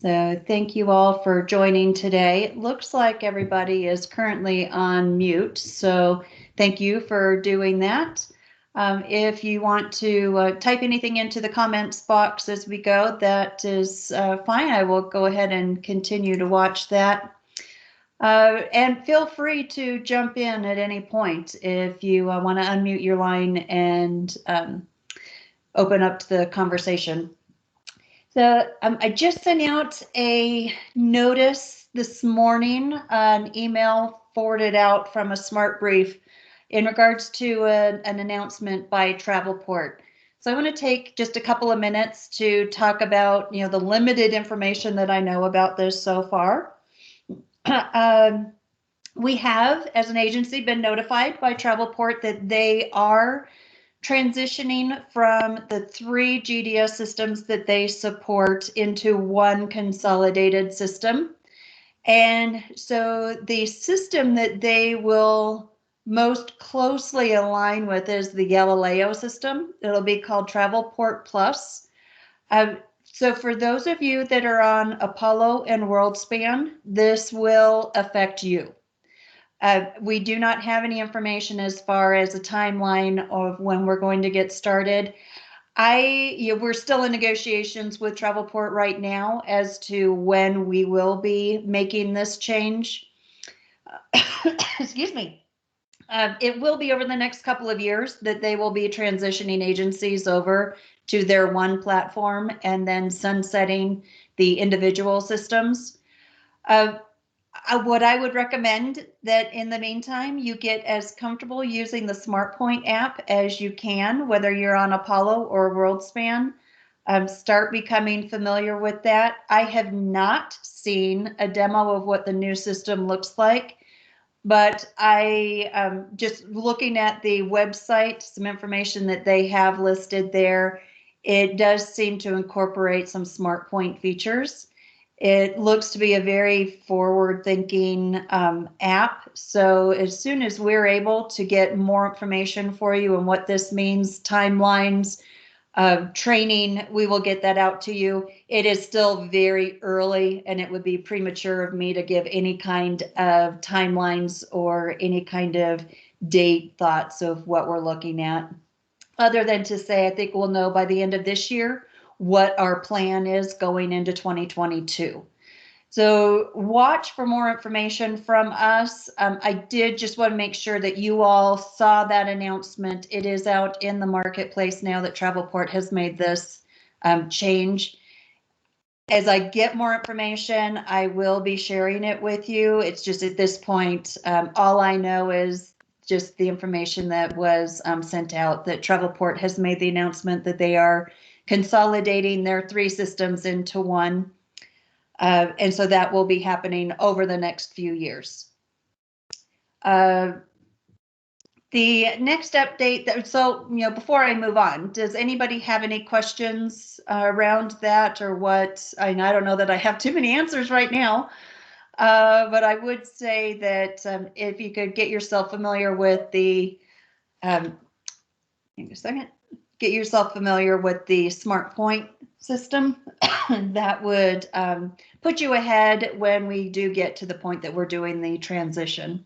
So thank you all for joining today. It looks like everybody is currently on mute, so thank you for doing that. If you want to type anything into the comments box as we go, that is fine. I will go ahead and continue to watch that. And feel free to jump in at any point if you want to unmute your line and open up the conversation. So I just sent out a notice this morning, an email forwarded out from a smart brief in regards to an announcement by Travelport. So I want to take just a couple of minutes to talk about, the limited information that I know about this so far. We have, as an agency, been notified by Travelport that they are transitioning from the 3 GDS systems that they support into one consolidated system. And so the system that they will most closely align with is the Galileo system. It'll be called Travelport Plus. So for those of you that are on Apollo and WorldSpan, this will affect you. We do not have any information as far as a timeline of when we're going to get started. We're still in negotiations with Travelport right now as to when we will be making this change. Excuse me. It will be over the next couple of years that they will be transitioning agencies over to their one platform and then sunsetting the individual systems. What I would recommend that in the meantime, you get as comfortable using the SmartPoint app as you can, whether you're on Apollo or WorldSpan. Start becoming familiar with that. I have not seen a demo of what the new system looks like, but I just looking at the website, some information that they have listed there, it does seem to incorporate some SmartPoint features. It looks to be a very forward-thinking app. So as soon as we're able to get more information for you and what this means, timelines, training, we will get that out to you. It is still very early, and it would be premature of me to give any kind of timelines or any kind of date thoughts of what we're looking at, other than to say I think we'll know by the end of this year what our plan is going into 2022. So watch for more information from us. I did just want to make sure that you all saw that announcement. It is out in the marketplace now that Travelport has made this change. As I get more information, I will be sharing it with you. It's just at this point, all I know is just the information that was sent out, that Travelport has made the announcement that they are consolidating their 3 systems into one. And so that will be happening over the next few years. The next update, so, before I move on, does anybody have any questions around that or what? I don't know that I have too many answers right now, but I would say that if you could get yourself familiar with the, give me a second, get yourself familiar with the SmartPoint system, that would put you ahead when we do get to the point that we're doing the transition.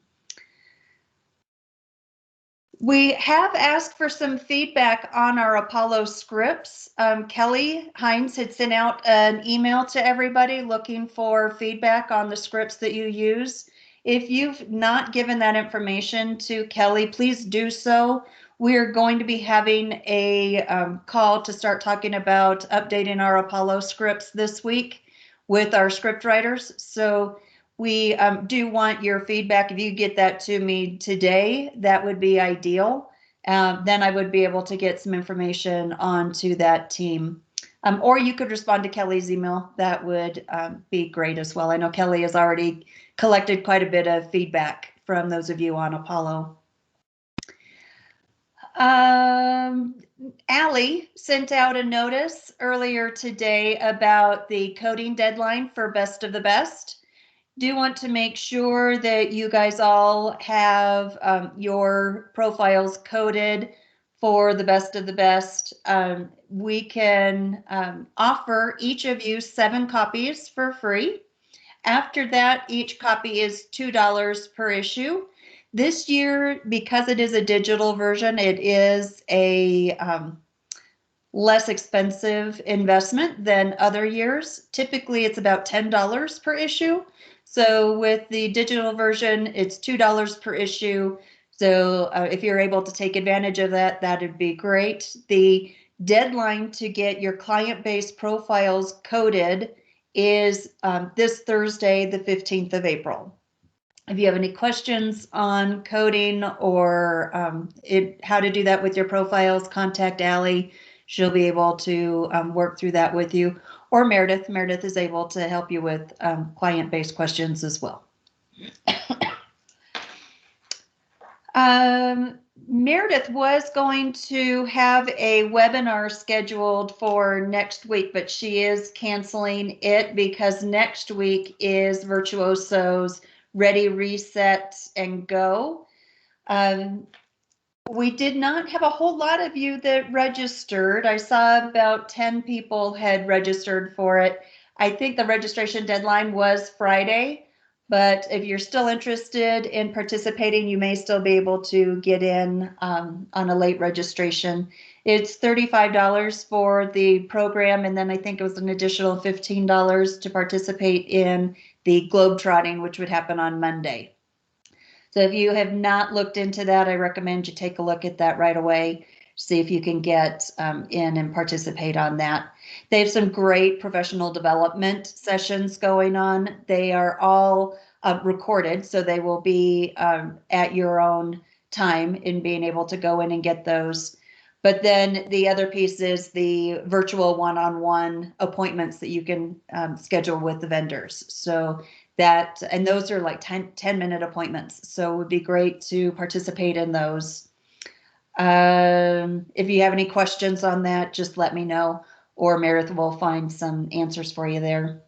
We have asked for some feedback on our Apollo scripts. Kelly Hines had sent out an email to everybody looking for feedback on the scripts that you use. If you've not given that information to Kelly, please do so. We're going to be having a call to start talking about updating our Apollo scripts this week with our script writers. So we do want your feedback. If you get that to me today, that would be ideal. Then I would be able to get some information onto that team. Or you could respond to Kelly's email. That would be great as well. I know Kelly has already collected quite a bit of feedback from those of you on Apollo. Allie sent out a notice earlier today about the coding deadline for Best of the Best. Do want to make sure that you guys all have your profiles coded for the best of the best, we can offer each of you 7 copies for free. After that, each copy is $2 per issue. This year, because it is a digital version, it is a less expensive investment than other years. Typically, it's about $10 per issue. So with the digital version, it's $2 per issue. So if you're able to take advantage of that, that'd be great. The deadline to get your client-based profiles coded is this Thursday, the 15th of April. If you have any questions on coding or how to do that with your profiles, contact Allie. She'll be able to work through that with you. Or Meredith. Meredith is able to help you with client-based questions as well. Meredith was going to have a webinar scheduled for next week, but she is canceling it because next week is Virtuoso's Ready, Reset, and Go. We did not have a whole lot of you that registered. I saw about 10 people had registered for it. I think the registration deadline was Friday, but if you're still interested in participating, you may still be able to get in on a late registration. It's $35 for the program, and then I think it was an additional $15 to participate in the Globetrotting, which would happen on Monday. So if you have not looked into that, I recommend you take a look at that right away, see if you can get in and participate on that. They have some great professional development sessions going on. They are all recorded, so they will be at your own time in being able to go in and get those. But then the other piece is the virtual one-on-one appointments that you can schedule with the vendors. So that, and those are like 10-minute appointments. So it would be great to participate in those. If you have any questions on that, just let me know, or Meredith will find some answers for you there.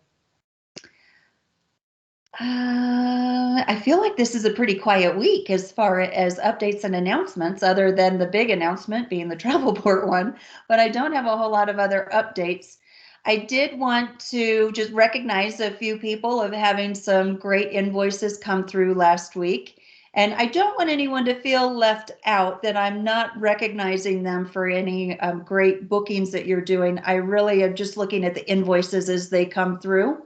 I feel like this is a pretty quiet week as far as updates and announcements, other than the big announcement being the Travelport one, but I don't have a whole lot of other updates. I did want to just recognize a few people of having some great invoices come through last week. And I don't want anyone to feel left out that I'm not recognizing them for any great bookings that you're doing. I really am just looking at the invoices as they come through.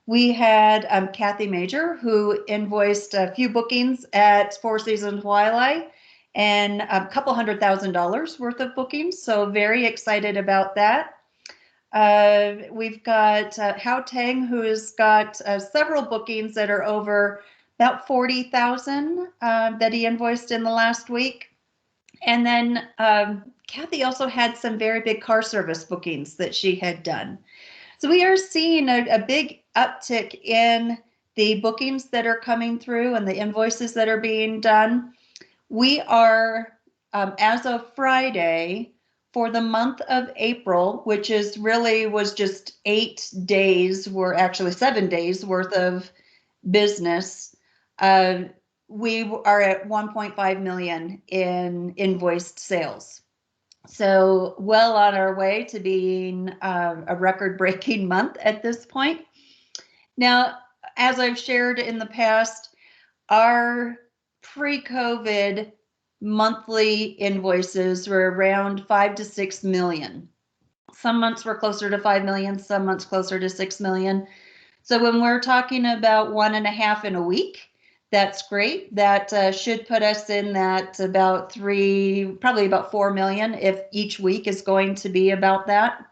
We had Kathy Major, who invoiced a few bookings at Four Seasons Wildlife and a couple $100,000 worth of bookings. So very excited about that. We've got Hao Tang, who has got several bookings that are over about 40,000 that he invoiced in the last week. And then Kathy also had some very big car service bookings that she had done. So we are seeing a big uptick in the bookings that are coming through and the invoices that are being done. We are, as of Friday, for the month of April, which is really was just 8 days, were actually 7 days worth of business. We are at 1.5 million in invoiced sales. So well on our way to being a record-breaking month at this point. Now, as I've shared in the past, our pre-COVID monthly invoices were around 5 to 6 million. Some months were closer to 5 million, some months closer to 6 million. So when we're talking about 1.5 in a week, that's great. That should put us in that about probably about 4 million if each week is going to be about that.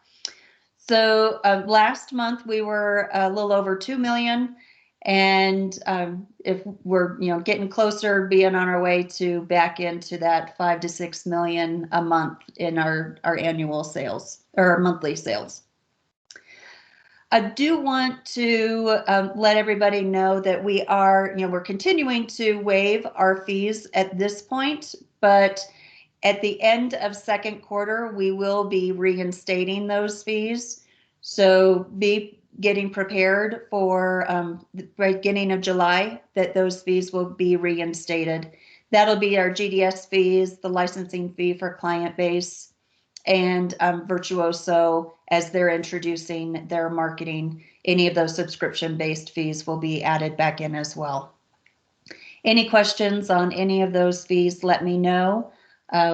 So last month we were a little over 2 million. And if we're getting closer, being on our way to back into that 5 to 6 million a month in our annual sales or our monthly sales. I do want to let everybody know that we're continuing to waive our fees at this point, but at the end of second quarter, we will be reinstating those fees. So be getting prepared for the beginning of July that those fees will be reinstated. That'll be our GDS fees, the licensing fee for client base, and Virtuoso, as they're introducing their marketing, any of those subscription-based fees will be added back in as well. Any questions on any of those fees, let me know.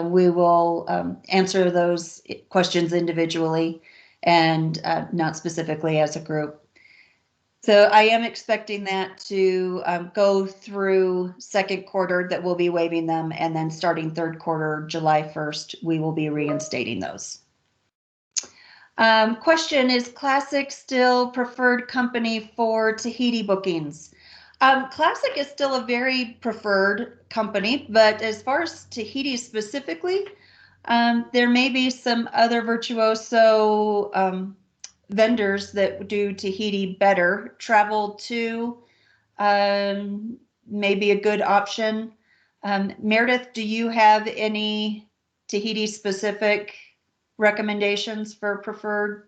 We will answer those questions individually and not specifically as a group. So I am expecting that to go through second quarter, that we'll be waiving them, and then starting third quarter, July 1st, we will be reinstating those. Question, is Classic still preferred company for Tahiti bookings? Classic is still a very preferred company, but as far as Tahiti specifically, there may be some other Virtuoso vendors that do Tahiti better. Travel to may be a good option. Meredith, do you have any Tahiti specific recommendations for preferred?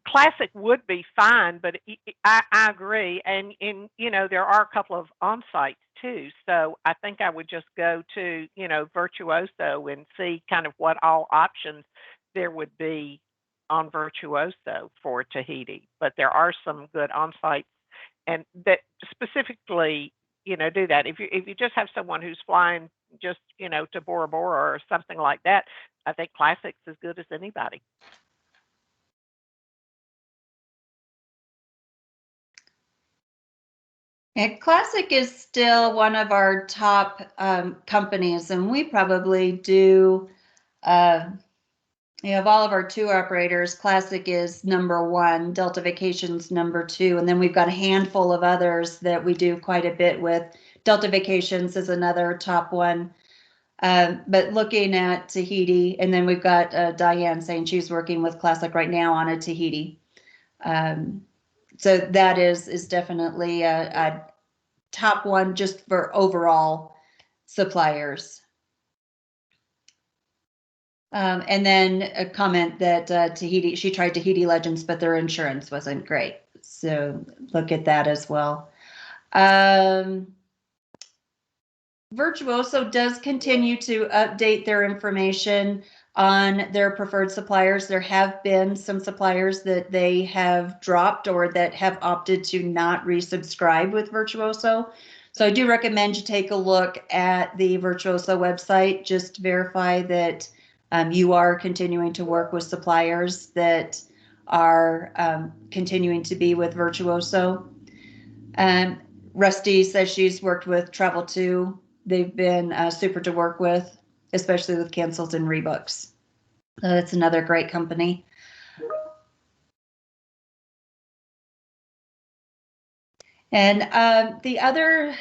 Classic would be fine, but I agree. And you know, there are a couple of on-sites too. So I think I would just go to, you know, Virtuoso and see kind of what all options there would be on Virtuoso for Tahiti. But there are some good on-sites and that specifically, you know, do that. If you just have someone who's flying just, you know, to Bora Bora or something like that, I think Classic's as good as anybody. And Classic is still one of our top companies, and we probably do, of all of our tour operators, Classic is #1, Delta Vacations #2, and then we've got a handful of others that we do quite a bit with. Delta Vacations is another top one. But looking at Tahiti, and then we've got Diane saying she's working with Classic right now on a Tahiti. So that is definitely a top one just for overall suppliers. And then a comment that Tahiti, she tried Tahiti Legends, but their insurance wasn't great. So look at that as well. Virtuoso does continue to update their information on their preferred suppliers. There have been some suppliers that they have dropped or that have opted to not resubscribe with Virtuoso. So I do recommend you take a look at the Virtuoso website, just to verify that you are continuing to work with suppliers that are continuing to be with Virtuoso. Rusty says she's worked with Travel 2. They've been super to work with, especially with cancels and rebooks. So that's another great company. And the other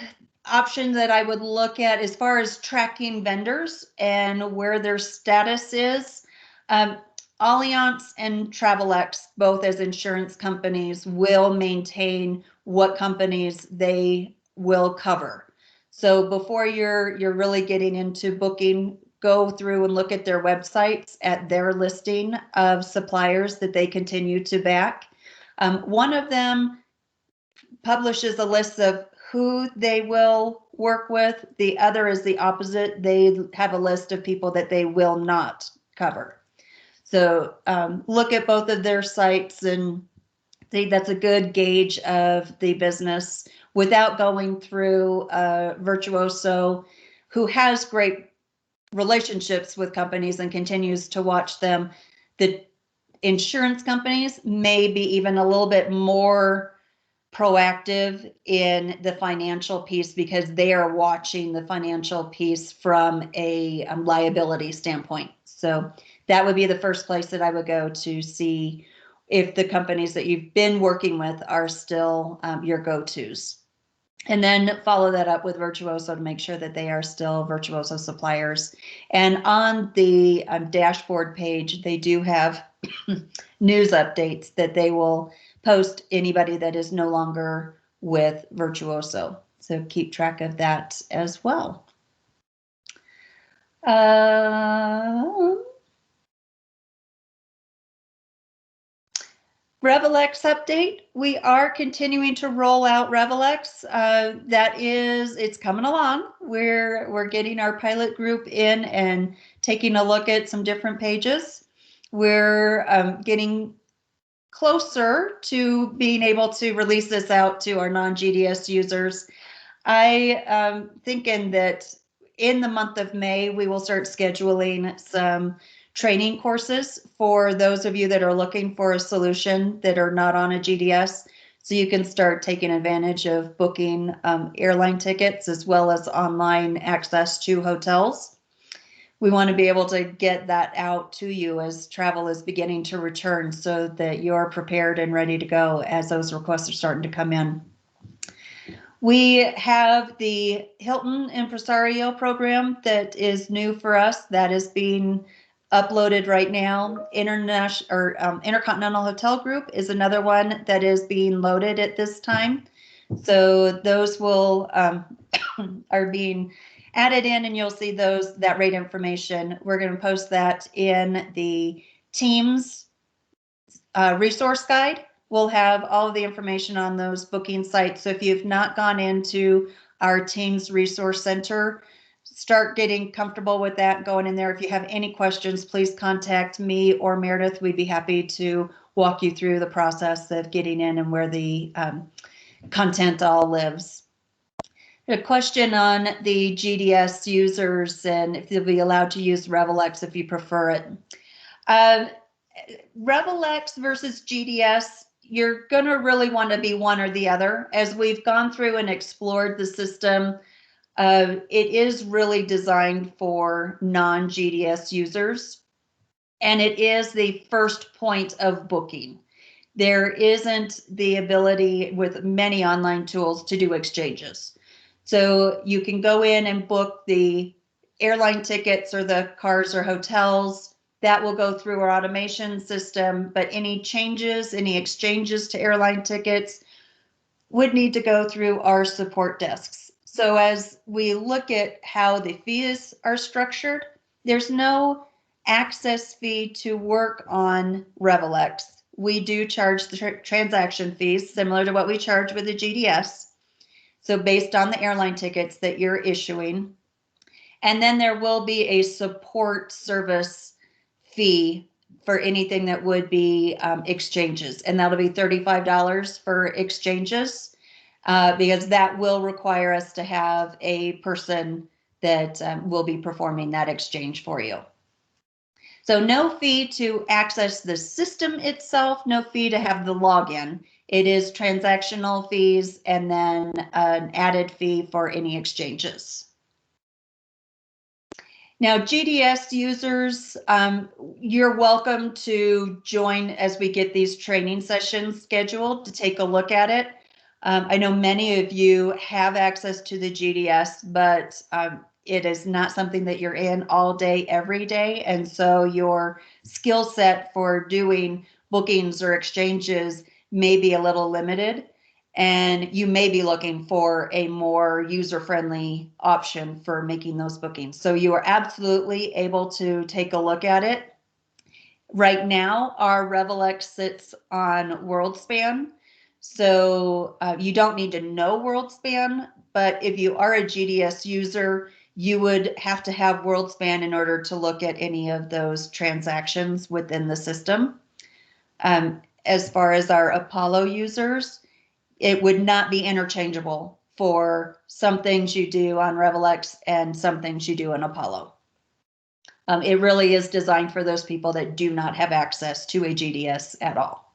option that I would look at as far as tracking vendors and where their status is, Allianz and Travelex, both as insurance companies, will maintain what companies they will cover. So before you're really getting into booking, go through and look at their websites at their listing of suppliers that they continue to back. One of them publishes a list of who they will work with. The other is the opposite. They have a list of people that they will not cover. So look at both of their sites and think that's a good gauge of the business without going through Virtuoso, who has great relationships with companies and continues to watch them. The insurance companies may be even a little bit more proactive in the financial piece because they are watching the financial piece from a liability standpoint. So that would be the first place that I would go to see if the companies that you've been working with are still your go-tos. And then follow that up with Virtuoso to make sure that they are still Virtuoso suppliers. And on the dashboard page, they do have news updates that they will post anybody that is no longer with Virtuoso. So keep track of that as well. Revelex update. We are continuing to roll out Revelex. It's coming along. We're getting our pilot group in and taking a look at some different pages. We're getting closer to being able to release this out to our non-GDS users. I am thinking that in the month of May, we will start scheduling some training courses for those of you that are looking for a solution that are not on a GDS. So you can start taking advantage of booking airline tickets as well as online access to hotels. We want to be able to get that out to you as travel is beginning to return so that you're prepared and ready to go as those requests are starting to come in. We have the Hilton Impresario program that is new for us. That is being uploaded right now. Intercontinental Hotel Group is another one that is being loaded at this time. So those will are being added in, and you'll see that rate information. We're going to post that in the Teams resource guide. We'll have all of the information on those booking sites. So if you've not gone into our Teams Resource Center, start getting comfortable with that, going in there. If you have any questions, please contact me or Meredith. We'd be happy to walk you through the process of getting in and where the content all lives. A question on the GDS users and if they'll be allowed to use Revelex if you prefer it. Revelex versus GDS, you're going to really want to be one or the other. As we've gone through and explored the system, it is really designed for non-GDS users, and it is the first point of booking. There isn't the ability with many online tools to do exchanges. So you can go in and book the airline tickets or the cars or hotels. That will go through our automation system, but any changes, any exchanges to airline tickets would need to go through our support desks. So as we look at how the fees are structured, there's no access fee to work on Revelex. We do charge the transaction fees similar to what we charge with the GDS. So based on the airline tickets that you're issuing. And then there will be a support service fee for anything that would be exchanges. And that'll be $35 for exchanges because that will require us to have a person that will be performing that exchange for you. So no fee to access the system itself, no fee to have the login. It is transactional fees and then an added fee for any exchanges. Now, GDS users, you're welcome to join as we get these training sessions scheduled to take a look at it. I know many of you have access to the GDS, but it is not something that you're in all day, every day. And so your skill set for doing bookings or exchanges may be a little limited. And you may be looking for a more user-friendly option for making those bookings. So you are absolutely able to take a look at it. Right now, our Revelex sits on WorldSpan. So you don't need to know WorldSpan, but if you are a GDS user, you would have to have WorldSpan in order to look at any of those transactions within the system. As far as our Apollo users, it would not be interchangeable for some things you do on Revelex and some things you do in Apollo. It really is designed for those people that do not have access to a GDS at all.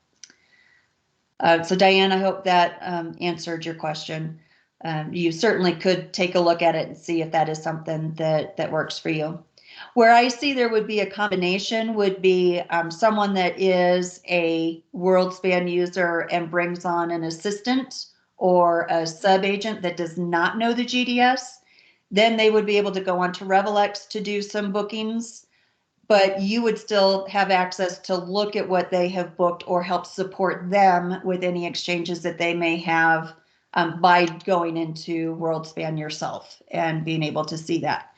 So Diane, I hope that answered your question. You certainly could take a look at it and see if that is something that works for you. Where I see there would be a combination would be someone that is a WorldSpan user and brings on an assistant or a sub-agent that does not know the GDS. Then they would be able to go onto Revelex to do some bookings, but you would still have access to look at what they have booked or help support them with any exchanges that they may have by going into WorldSpan yourself and being able to see that.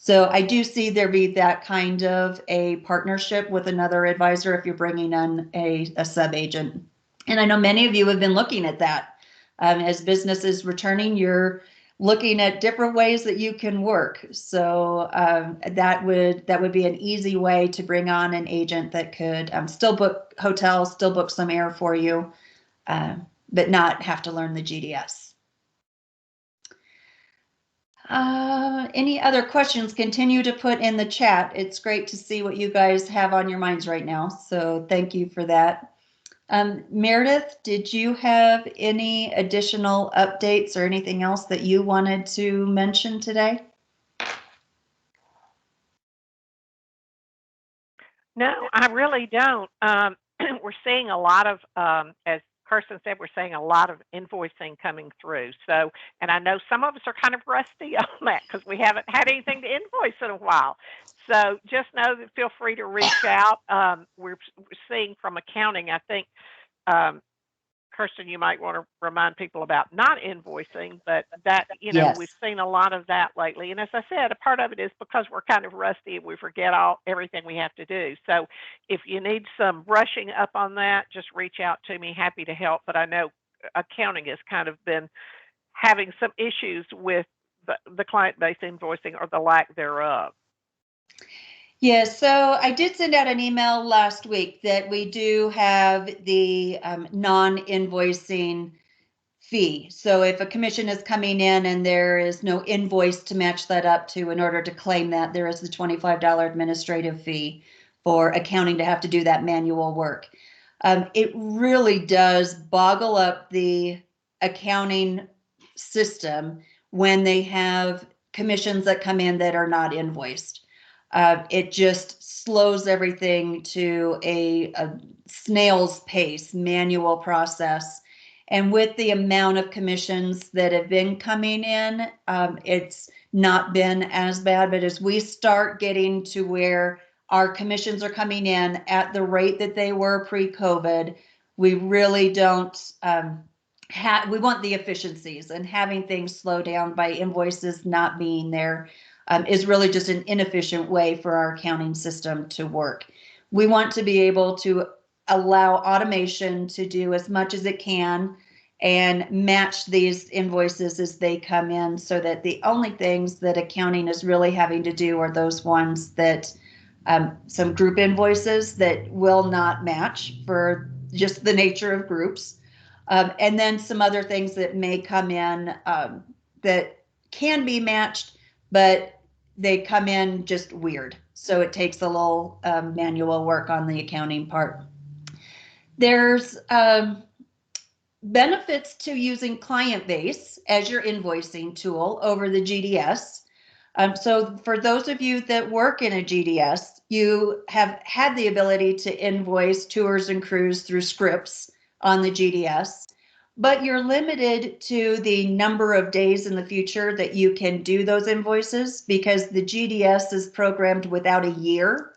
So I do see there be that kind of a partnership with another advisor if you're bringing on a sub-agent And I know many of you have been looking at that. As business is returning, you're looking at different ways that you can work. So that would be an easy way to bring on an agent that could still book hotels, still book some air for you, but not have to learn the GDS. Any other questions, continue to put in the chat. It's great to see what you guys have on your minds right now. So thank you for that. Meredith, did you have any additional updates or anything else that you wanted to mention today? No, I really don't. We're seeing a lot of, as Kirsten said, we're seeing a lot of invoicing coming through. So, and I know some of us are kind of rusty on that because we haven't had anything to invoice in a while. So just know that feel free to reach out. We're seeing from accounting, I think, Kirsten, you might want to remind people about not invoicing, but that, Yes. we've seen a lot of that lately. And as I said, a part of it is because we're kind of rusty and we forget everything we have to do. So if you need some brushing up on that, just reach out to me. Happy to help. But I know accounting has kind of been having some issues with the client-based invoicing or the lack thereof. Yeah, so I did send out an email last week that we do have the non-invoicing fee. So if a commission is coming in and there is no invoice to match that up to in order to claim that, there is the $25 administrative fee for accounting to have to do that manual work. It really does boggle up the accounting system when they have commissions that come in that are not invoiced. It just slows everything to a snail's pace, manual process. And with the amount of commissions that have been coming in, it's not been as bad. But as we start getting to where our commissions are coming in at the rate that they were pre-COVID, we really don't we want the efficiencies, and having things slow down by invoices not being there is really just an inefficient way for our accounting system to work. We want to be able to allow automation to do as much as it can and match these invoices as they come in, so that the only things that accounting is really having to do are those ones that some group invoices that will not match for just the nature of groups. And then some other things that may come in that can be matched, but they come in just weird. So it takes a little manual work on the accounting part. There's benefits to using client base as your invoicing tool over the GDS. So for those of you that work in a GDS, you have had the ability to invoice tours and crews through scripts on the GDS, but you're limited to the number of days in the future that you can do those invoices, because the GDS is programmed without a year.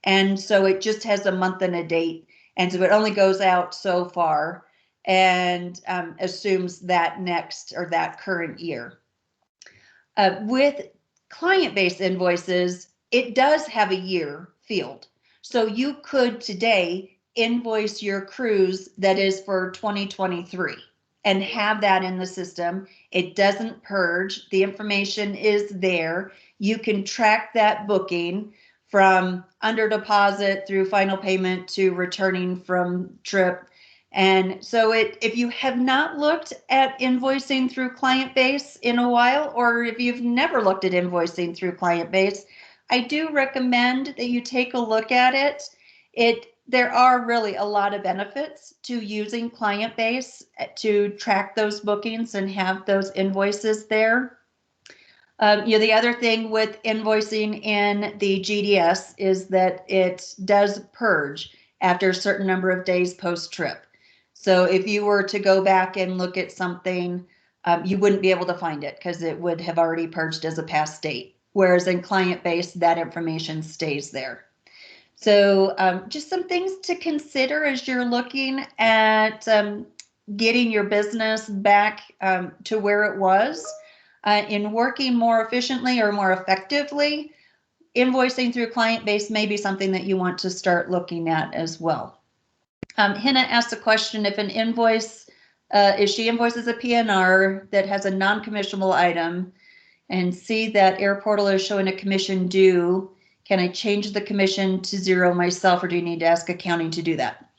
And so it just has a month and a date. And so it only goes out so far and assumes that next or that current year. With client-based invoices, it does have a year field. So you could today invoice your cruise that is for 2023 and have that in the system. It doesn't purge. The information is there. You can track that booking from under deposit through final payment to returning from trip. And so if you have not looked at invoicing through client base in a while, or if you've never looked at invoicing through client base, I do recommend that you take a look at it. There are really a lot of benefits to using client base to track those bookings and have those invoices there. The other thing with invoicing in the GDS is that it does purge after a certain number of days post-trip. So if you were to go back and look at something, you wouldn't be able to find it because it would have already purged as a past date. Whereas in client-based, that information stays there. So just some things to consider as you're looking at getting your business back to where it was. In working more efficiently or more effectively, invoicing through client base may be something that you want to start looking at as well. Hannah asked a question, if an invoice, if she invoices a PNR that has a non-commissionable item and see that Air Portal is showing a commission due, can I change the commission to 0 myself, or do you need to ask accounting to do that?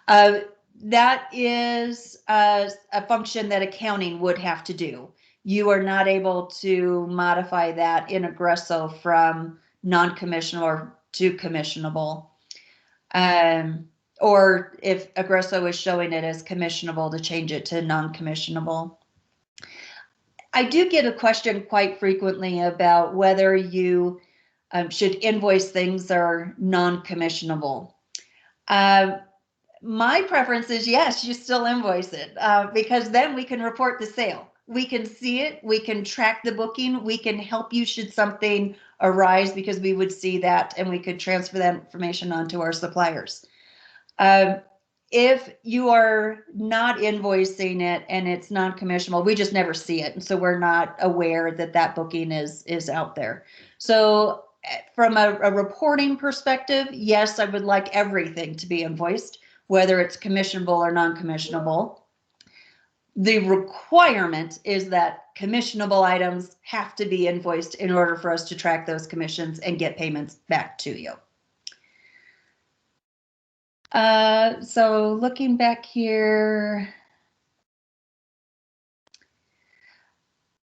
That is a function that accounting would have to do. You are not able to modify that in Aggresso from non-commissionable to commissionable. Or if Aggresso is showing it as commissionable, to change it to non-commissionable. I do get a question quite frequently about whether you should invoice things that are non-commissionable. My preference is yes, you still invoice it, because then we can report the sale. We can see it, we can track the booking, we can help you should something arise, because we would see that and we could transfer that information onto our suppliers. If you are not invoicing it and it's non-commissionable, we just never see it. And so we're not aware that that booking is out there. So from a reporting perspective, yes, I would like everything to be invoiced, whether it's commissionable or non-commissionable. The requirement is that commissionable items have to be invoiced in order for us to track those commissions and get payments back to you. So looking back here.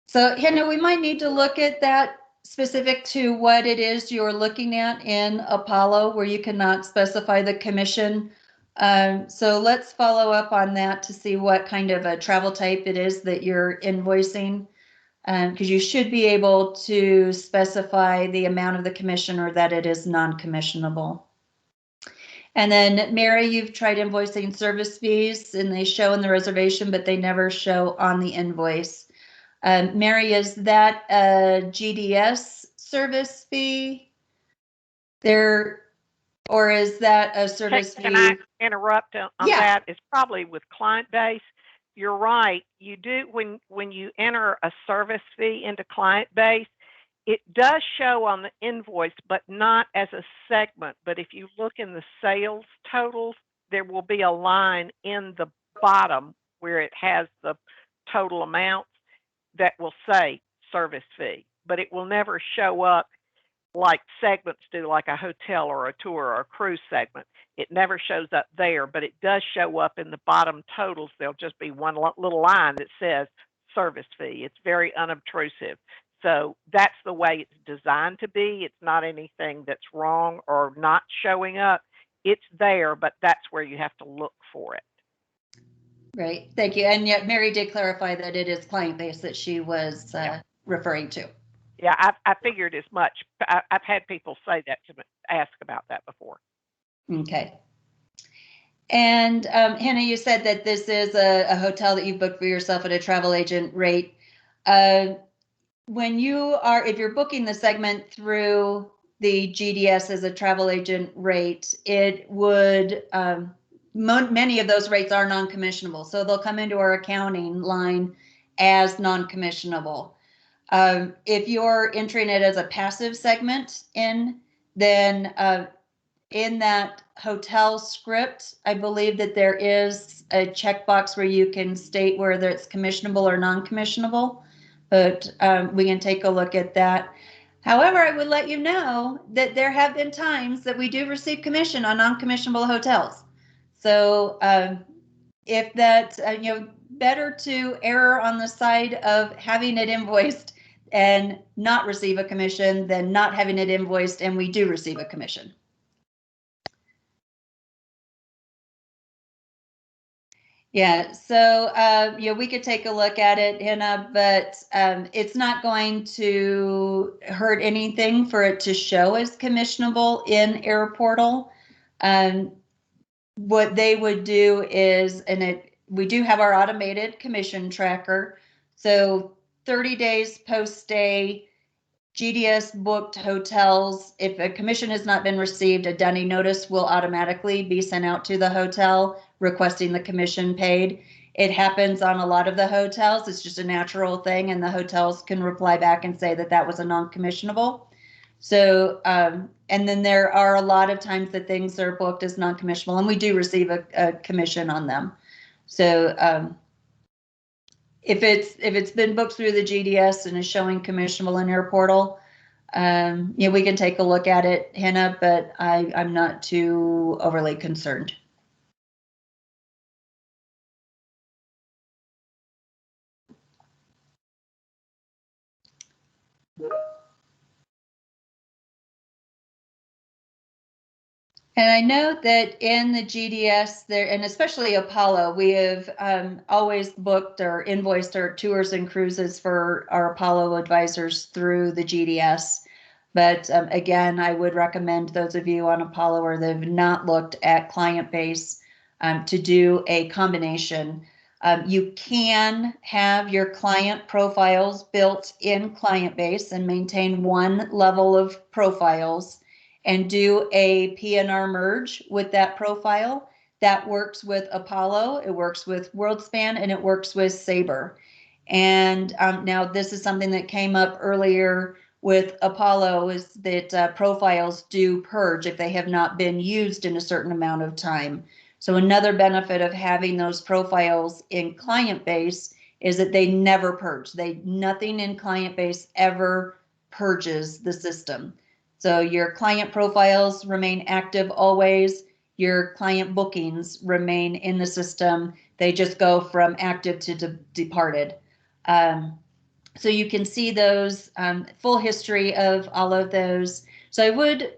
So Hannah, we might need to look at that specific to what it is you're looking at in Apollo, where you cannot specify the commission. So let's follow up on that to see what kind of a travel type it is that you're invoicing, because you should be able to specify the amount of the commission or that it is non-commissionable. And then Mary, you've tried invoicing service fees and they show in the reservation, but they never show on the invoice. Mary, is that a GDS service fee there, or is that a service fee? Can I interrupt on that? It's probably with client base. You're right. You do, when you enter a service fee into client base, it does show on the invoice, but not as a segment. But if you look in the sales totals, there will be a line in the bottom where it has the total amounts that will say service fee, but it will never show up like segments do, like a hotel or a tour or a cruise segment. It never shows up there, but it does show up in the bottom totals. There'll just be one little line that says service fee. It's very unobtrusive. So that's the way it's designed to be. It's not anything that's wrong or not showing up. It's there, but that's where you have to look for it. Right. Thank you. And yet Mary did clarify that it is client base that she was referring to. Yeah, I figured as much. I've had people say that to me, ask about that before. Okay. And Hannah, you said that this is a hotel that you've booked for yourself at a travel agent rate. When if you're booking the segment through the GDS as a travel agent rate, it would, many of those rates are non-commissionable. So they'll come into our accounting line as non-commissionable. If you're entering it as a passive segment in, then in that hotel script, I believe that there is a checkbox where you can state whether it's commissionable or non-commissionable, but we can take a look at that. However, I would let you know that there have been times that we do receive commission on non-commissionable hotels. So if that, better to err on the side of having it invoiced and not receive a commission than not having it invoiced and we do receive a commission. Yeah, so we could take a look at it, Hannah, but it's not going to hurt anything for it to show as commissionable in Air Portal. What they would do is, we do have our automated commission tracker. So 30 days post-stay, GDS booked hotels, if a commission has not been received, a dunning notice will automatically be sent out to the hotel requesting the commission paid. It happens on a lot of the hotels. It's just a natural thing, and the hotels can reply back and say that that was a non-commissionable. So, and then there are a lot of times that things are booked as non-commissionable, and we do receive a commission on them. So, if it's been booked through the GDS and is showing commissionable in your portal, we can take a look at it, Hannah, but I'm not too overly concerned. And I know that in the GDS there, and especially Apollo, we have always booked or invoiced our tours and cruises for our Apollo advisors through the GDS. But again, I would recommend those of you on Apollo or that have not looked at client base to do a combination. You can have your client profiles built in client base and maintain one level of profiles and do a PNR merge with that profile. That works with Apollo, it works with WorldSpan, and it works with Sabre. And now this is something that came up earlier with Apollo, is that profiles do purge if they have not been used in a certain amount of time. So another benefit of having those profiles in client base is that they never purge. Nothing in client base ever purges the system. So your client profiles remain active always. Your client bookings remain in the system. They just go from active to departed. So you can see those full history of all of those. So I would,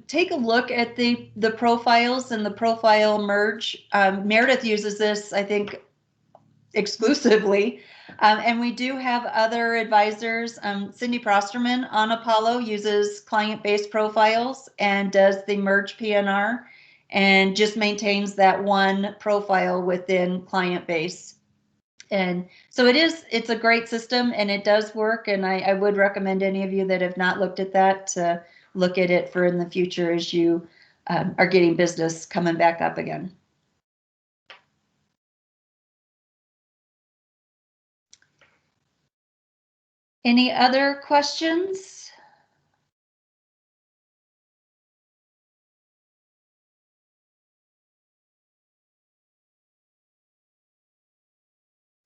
take a look at the profiles and the profile merge. Meredith uses this, I think, exclusively. And we do have other advisors. Cindy Prosterman on Apollo uses client-based profiles and does the merge PNR and just maintains that one profile within client base. And so it's a great system and it does work. And I would recommend any of you that have not looked at that to look at it for in the future as you are getting business coming back up again. Any other questions?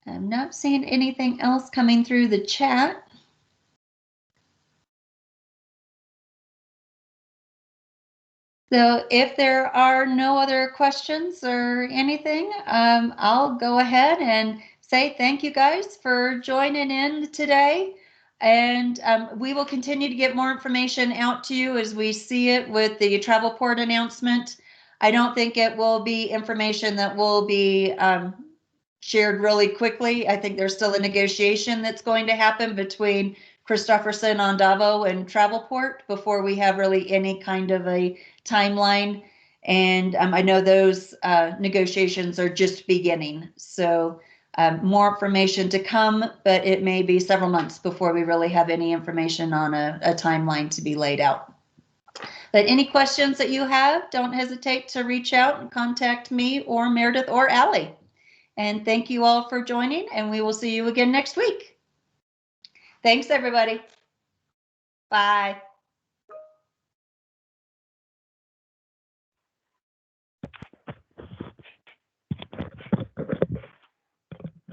I'm not seeing anything else coming through the chat. So if there are no other questions or anything, I'll go ahead and say thank you guys for joining in today. And we will continue to get more information out to you as we see it with the travel port announcement. I don't think it will be information that will be shared really quickly. I think there's still a negotiation that's going to happen between Christofferson, Andavo, and Travelport before we have really any kind of a timeline. And I know those negotiations are just beginning. So more information to come, but it may be several months before we really have any information on a timeline to be laid out. But any questions that you have, don't hesitate to reach out and contact me or Meredith or Allie. And thank you all for joining, and we will see you again next week. Thanks, everybody. Bye.